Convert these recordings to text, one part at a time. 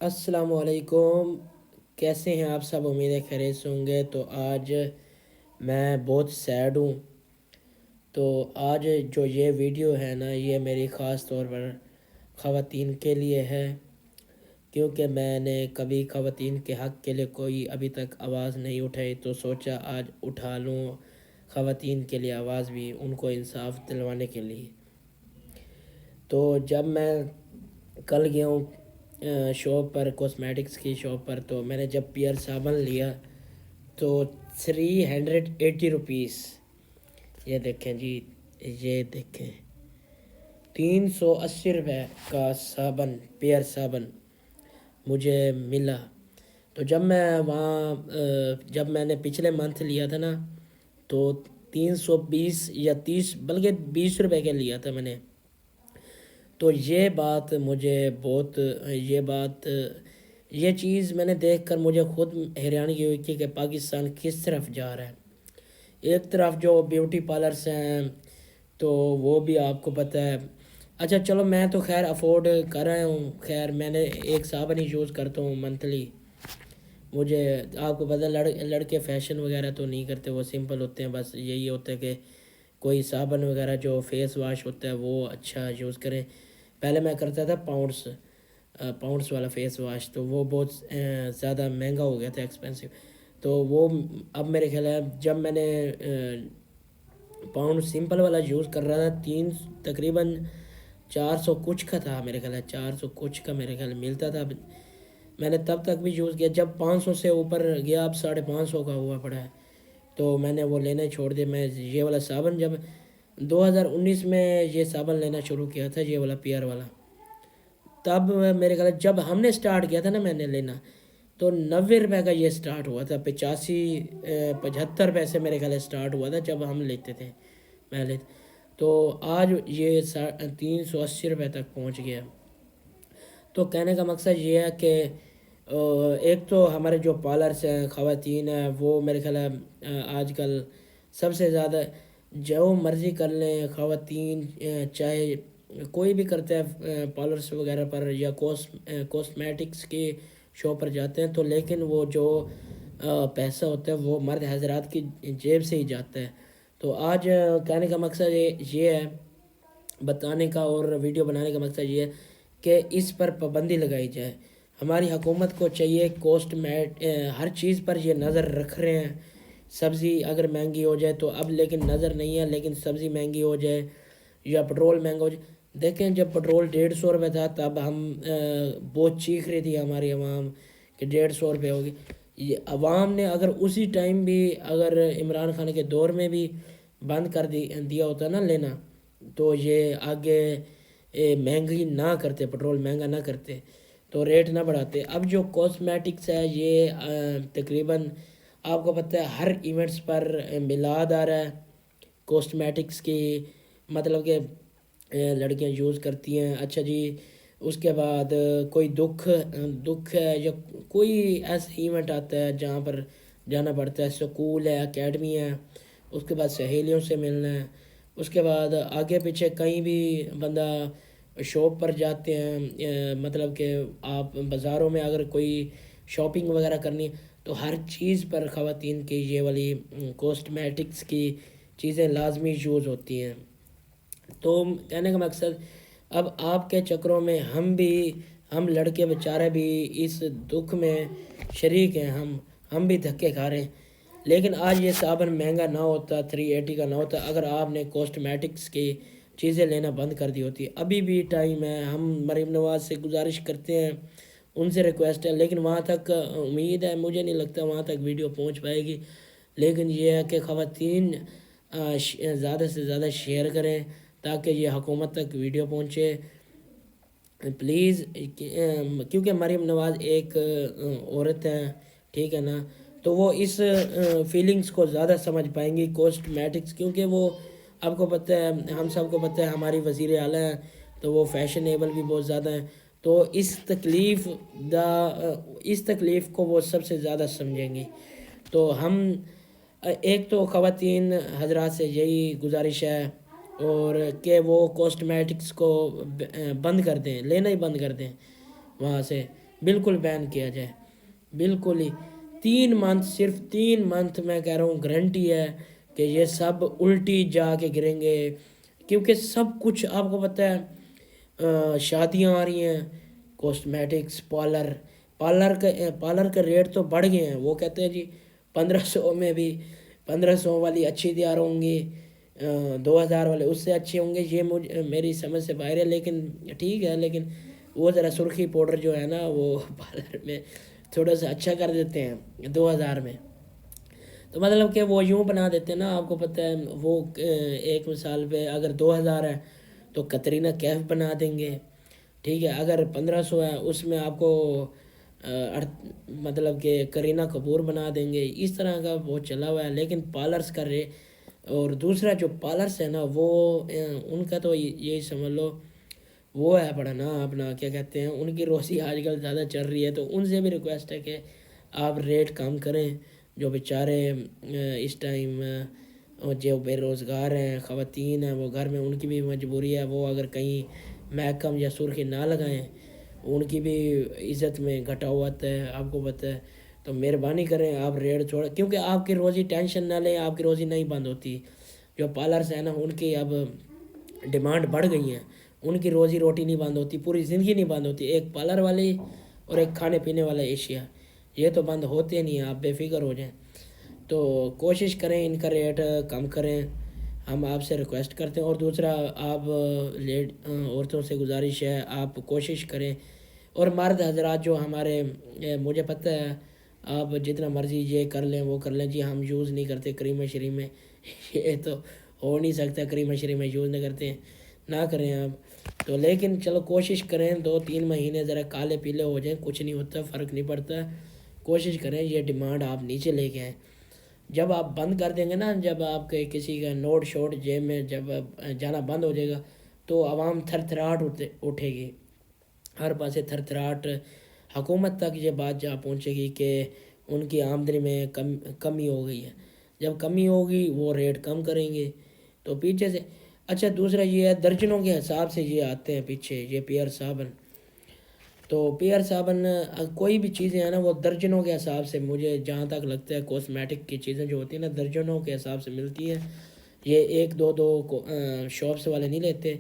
السلام علیکم، کیسے ہیں آپ سب؟ امید ہے خیریت سے ہوں گے۔ تو آج میں بہت سیڈ ہوں۔ تو آج جو یہ ویڈیو ہے نا، یہ میری خاص طور پر خواتین کے لیے ہے، کیونکہ میں نے کبھی خواتین کے حق کے لیے کوئی ابھی تک آواز نہیں اٹھائی، تو سوچا آج اٹھا لوں خواتین کے لیے آواز بھی، ان کو انصاف دلوانے کے لیے۔ تو جب میں کل گیا ہوں شاپ پر، کاسمیٹکس کی شاپ پر، تو میں نے جب پیئر صابن لیا تو 380 روپیس، یہ دیکھیں جی، یہ دیکھیں 380 روپے کا صابن، پیئر صابن مجھے ملا۔ تو جب میں وہاں جب میں نے پچھلے منتھ لیا تھا نا، تو 320 یا 30 بلکہ 20 روپے کا لیا تھا میں نے۔ تو یہ بات مجھے بہت یہ چیز میں نے دیکھ کر مجھے خود حیرانی ہوئی کہ پاکستان کس طرف جا رہا ہے۔ ایک طرف جو بیوٹی پارلرس ہیں تو وہ بھی آپ کو پتہ ہے۔ اچھا چلو، میں تو خیر افورڈ کر رہا ہوں، خیر میں نے ایک صابن ہی یوز کرتا ہوں منتھلی۔ مجھے آپ کو پتہ لڑکے فیشن وغیرہ تو نہیں کرتے، وہ سمپل ہوتے ہیں، بس یہی ہوتا ہے کہ کوئی صابن وغیرہ جو فیس واش ہوتا ہے وہ اچھا یوز کریں۔ پہلے میں کرتا تھا پاؤنڈس والا فیس واش، تو وہ بہت زیادہ مہنگا ہو گیا تھا، ایکسپینسو۔ تو وہ اب میرے خیال ہے جب میں نے پاؤنڈ سمپل والا یوز کر رہا تھا، تقریباً 400 کچھ کا تھا میرے خیال ہے، 400 کچھ کا میرے خیال ملتا تھا۔ میں نے تب تک بھی یوز کیا، جب 500 سے اوپر گیا، اب 550 کا ہوا پڑا ہے، تو میں نے وہ لینا چھوڑ دیا۔ میں یہ والا صابن جب 2019 میں یہ صابن لینا شروع کیا تھا، یہ والا پیئر والا، تب میرے خیال جب ہم نے سٹارٹ کیا تھا نا میں نے لینا، تو 90 روپے کا یہ سٹارٹ ہوا تھا، 75 روپے سے میرے خیال سٹارٹ ہوا تھا جب ہم لیتے تھے، میں لیتے، تو آج یہ 380 روپے تک پہنچ گیا۔ تو کہنے کا مقصد یہ ہے کہ ایک تو ہمارے جو پارلرس ہیں، خواتین ہیں، وہ میرے خیال ہے آج کل سب سے زیادہ جو مرضی کر لیں خواتین، چاہے کوئی بھی کرتا ہے پارلرس وغیرہ پر یا کاسمیٹکس کی شاپ پر جاتے ہیں، تو لیکن وہ جو پیسہ ہوتا ہے وہ مرد حضرات کی جیب سے ہی جاتا ہے۔ تو آج کہنے کا مقصد یہ ہے، بتانے کا اور ویڈیو بنانے کا مقصد یہ ہے کہ اس پر پابندی لگائی جائے۔ ہماری حکومت کو چاہیے، ہر چیز پر یہ نظر رکھ رہے ہیں۔ سبزی اگر مہنگی ہو جائے تو اب لیکن نظر نہیں ہے، لیکن سبزی مہنگی ہو جائے یا پٹرول مہنگا ہو جائے، دیکھیں جب پٹرول 150 روپے تھا تب ہم بہت چیخ رہی تھی ہماری عوام کہ 150 روپے ہوگی۔ یہ عوام نے اگر اسی ٹائم بھی، اگر عمران خان کے دور میں بھی بند کر دیا ہوتا نا لینا، تو یہ آگے مہنگی نہ کرتے، پٹرول مہنگا نہ کرتے، تو ریٹ نہ بڑھاتے۔ اب جو کاسمیٹکس ہے یہ تقریباً آپ کو پتہ ہے ہر ایونٹس پر میلاد آ رہا ہے کاسمیٹکس کی، مطلب کہ لڑکیاں یوز کرتی ہیں۔ اچھا جی، اس کے بعد کوئی دکھ ہے یا کوئی ایسا ایونٹ آتا ہے جہاں پر جانا پڑتا ہے، سکول ہے، اکیڈمی ہے، اس کے بعد سہیلیوں سے ملنا ہے، اس کے بعد آگے پیچھے کہیں بھی بندہ شاپ پر جاتے ہیں، مطلب کہ آپ بازاروں میں اگر کوئی شاپنگ وغیرہ کرنی، تو ہر چیز پر خواتین کی یہ والی کاسمیٹکس کی چیزیں لازمی یوز ہوتی ہیں۔ تو کہنے کا مقصد اب آپ کے چکروں میں ہم لڑکے بیچارے بھی اس دکھ میں شریک ہیں، ہم بھی دھکے کھا رہے ہیں۔ لیکن آج یہ صابن مہنگا نہ ہوتا، 380 کا نہ ہوتا، اگر آپ نے کاسمیٹکس کی چیزیں لینا بند کر دی ہوتی۔ ابھی بھی ٹائم ہے، ہم مریم نواز سے گزارش کرتے ہیں، ان سے ریکویسٹ ہے، لیکن وہاں تک امید ہے، مجھے نہیں لگتا وہاں تک ویڈیو پہنچ پائے گی، لیکن یہ ہے کہ خواتین زیادہ سے زیادہ شیئر کریں تاکہ یہ حکومت تک ویڈیو پہنچے پلیز، کیونکہ مریم نواز ایک عورت ہے، ٹھیک ہے نا، تو وہ اس فیلنگز کو زیادہ سمجھ پائیں گی کاسمیٹکس، کیونکہ وہ آپ کو پتہ ہے، ہم سب کو پتہ ہے ہماری وزیر اعلیٰ ہیں، تو وہ فیشنیبل بھی بہت زیادہ ہیں، تو اس تکلیف کو وہ سب سے زیادہ سمجھیں گی۔ تو ہم ایک تو خواتین حضرات سے یہی گزارش ہے، اور کہ وہ کاسمیٹکس کو بند کر دیں، لینا ہی بند کر دیں وہاں سے، بالکل بین کیا جائے، بالکل ہی 3 منتھ، صرف 3 منتھ میں کہہ رہا ہوں گارنٹی ہے کہ یہ سب الٹی جا کے گریں گے، کیونکہ سب کچھ آپ کو پتہ ہے شادیاں آ رہی ہیں، کاسمیٹکس، پارلر کا ریٹ تو بڑھ گئے ہیں، وہ کہتے ہیں جی 1500 میں بھی 1500 والی اچھی تیار ہوں گی، 2000 والے اس سے اچھے ہوں گے، یہ میری سمجھ سے باہر ہے، لیکن ٹھیک ہے، لیکن وہ ذرا سرخی پاؤڈر جو ہے نا وہ پارلر میں تھوڑا سا اچھا کر دیتے ہیں 2000 میں، تو مطلب کہ وہ یوں بنا دیتے ہیں نا، آپ کو پتہ ہے وہ ایک مثال پہ اگر 2000 ہے تو کترینہ کیف بنا دیں گے، ٹھیک ہے، اگر 1500 ہے اس میں آپ کو مطلب کہ کرینہ کپور بنا دیں گے، اس طرح کا وہ چلا ہوا ہے، لیکن پارلرس کا اور دوسرا جو پارلرس ہے نا وہ ان کا تو یہی سمجھ لو وہ ہے بڑا نا اپنا کیا کہتے ہیں، ان کی روزی آج کل زیادہ چل رہی ہے، تو ان سے بھی ریکویسٹ ہے کہ آپ ریٹ کم کریں، جو بیچارے اس ٹائم جو بے روزگار ہیں، خواتین ہیں، وہ گھر میں ان کی بھی مجبوری ہے، وہ اگر کہیں محکم یا سرخی نہ لگائیں ان کی بھی عزت میں گھٹا ہوا ہے، آپ کو پتہ ہے، تو مہربانی کریں آپ ریٹ چھوڑیں، کیونکہ آپ کی روزی ٹینشن نہ لیں، آپ کی روزی نہیں بند ہوتی، جو پارلرس ہیں نا ان کی اب ڈیمانڈ بڑھ گئی ہیں، ان کی روزی روٹی نہیں بند ہوتی، پوری زندگی نہیں بند ہوتی، ایک پارلر والی اور ایک کھانے پینے والا ایشیا، یہ تو بند ہوتے نہیں ہیں، آپ بے فکر ہو جائیں، تو کوشش کریں ان کا ریٹ کم کریں، ہم آپ سے ریکویسٹ کرتے ہیں، اور دوسرا آپ عورتوں سے گزارش ہے آپ کوشش کریں، اور مرد حضرات جو ہمارے مجھے پتہ ہے آپ جتنا مرضی یہ کر لیں وہ کر لیں، جی ہم یوز نہیں کرتے کریم شریم میں یہ تو ہو نہیں سکتا، کریم شریم میں یوز نہیں کرتے ہیں، نہ کریں آپ، تو لیکن چلو کوشش کریں 2-3 مہینے ذرا کالے پیلے ہو جائیں، کچھ نہیں ہوتا، فرق نہیں پڑتا، کوشش کریں یہ ڈیمانڈ آپ نیچے لے کے آئیں، جب آپ بند کر دیں گے نا، جب آپ کے کسی کا نوٹ شوٹ جیب میں جب جانا بند ہو جائے گا تو عوام تھر تھراہٹ اٹھے گی، ہر پاسے تھر تھراہٹ، حکومت تک یہ بات جا پہنچے گی کہ ان کی آمدنی میں کمی ہو گئی ہے، جب کمی ہوگی وہ ریٹ کم کریں گے، تو پیچھے سے اچھا دوسرا یہ ہے درجنوں کے حساب سے یہ آتے ہیں پیچھے یہ پیئر صابن، تو پیئر صابن کوئی بھی چیزیں ہیں نا وہ درجنوں کے حساب سے، مجھے جہاں تک لگتا ہے کاسمیٹک کی چیزیں جو ہوتی ہیں نا درجنوں کے حساب سے ملتی ہیں، یہ 1-2 شاپس والے نہیں لیتے،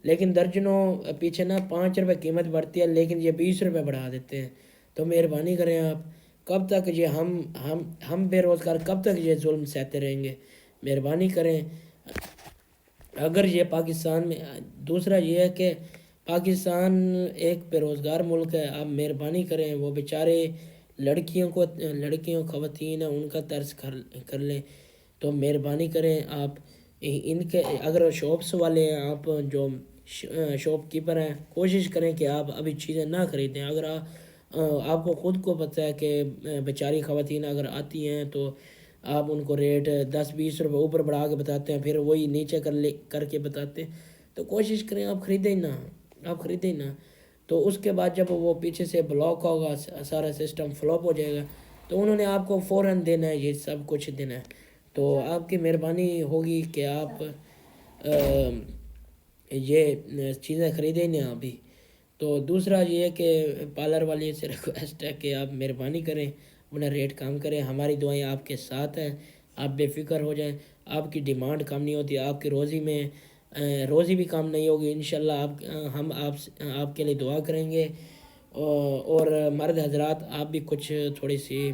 لیکن درجنوں پیچھے نا 5 روپے قیمت بڑھتی ہے، لیکن یہ 20 روپے بڑھا دیتے ہیں، تو مہربانی کریں آپ، کب تک یہ ہم بے روزگار کب تک یہ ظلم سہتے رہیں گے، مہربانی کریں، اگر یہ پاکستان میں دوسرا یہ ہے کہ پاکستان ایک بے روزگار ملک ہے، آپ مہربانی کریں وہ بیچارے لڑکیوں خواتین ہیں ان کا طرز کر لیں، تو مہربانی کریں آپ ان کے اگر شاپس والے ہیں آپ جو شاپ کیپر ہیں کوشش کریں کہ آپ ابھی چیزیں نہ خریدیں، اگر آپ کو خود کو پتہ ہے کہ بیچاری خواتین اگر آتی ہیں تو آپ ان کو ریٹ 10-20 روپے اوپر بڑھا کے بتاتے ہیں، پھر وہی نیچے کر کے بتاتے ہیں، تو کوشش کریں آپ خریدیں ہی نہ، تو اس کے بعد جب وہ پیچھے سے بلاک ہوگا سارا سسٹم فلاپ ہو جائے گا، تو انہوں نے آپ کو فوراً دینا ہے، یہ سب کچھ دینا ہے، تو آپ کی مہربانی ہوگی کہ آپ یہ چیزیں خریدیں نہ ابھی، تو دوسرا یہ ہے کہ پارلر والی سے ریکویسٹ ہے کہ آپ مہربانی کریں اپنا ریٹ کم کریں، ہماری دعائیں آپ کے ساتھ ہیں، آپ بے فکر ہو جائیں، آپ کی ڈیمانڈ کم نہیں ہوتی، آپ کی روزی بھی کم نہیں ہوگی انشاءاللہ، ہم آپ کے لیے دعا کریں گے، اور مرد حضرات آپ بھی کچھ تھوڑی سی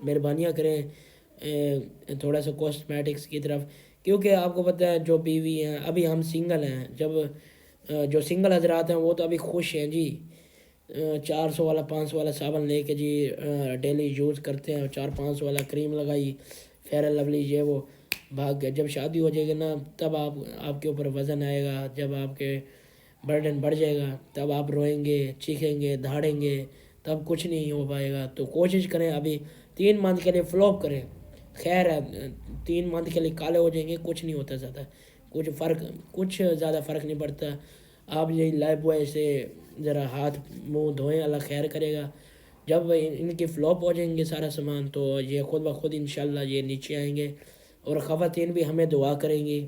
مہربانیاں کریں تھوڑا سا کاسمیٹکس کی طرف، کیونکہ آپ کو پتہ ہے جو بیوی ہیں ابھی ہم سنگل ہیں، جب جو سنگل حضرات ہیں وہ تو ابھی خوش ہیں جی، 400 والا 500 والا صابن لے کے جی ڈیلی یوز کرتے ہیں، 400-500 والا کریم لگائی، فیئر اینڈ لولی یہ وہ بھاگ گئے، جب شادی ہو جائے گی نا تب آپ کے اوپر وزن آئے گا، جب آپ کے برڈن بڑھ جائے گا تب آپ روئیں گے، چیخیں گے، دھاڑیں گے، تب کچھ نہیں ہو پائے گا، تو کوشش کریں ابھی 3 منتھ کے لیے فلاپ کریں، خیر ہے 3 منتھ کے لیے کالے ہو جائیں گے، کچھ نہیں ہوتا زیادہ، کچھ زیادہ فرق نہیں پڑتا، آپ یہی لائف بوائے سے ذرا ہاتھ منہ دھوئیں، اللہ خیر کرے گا، جب ان کی فلاپ ہو جائیں گے سارا سامان تو یہ خود بخود انشاءاللہ یہ نیچے آئیں گے، اور خواتین بھی ہمیں دعا کریں گی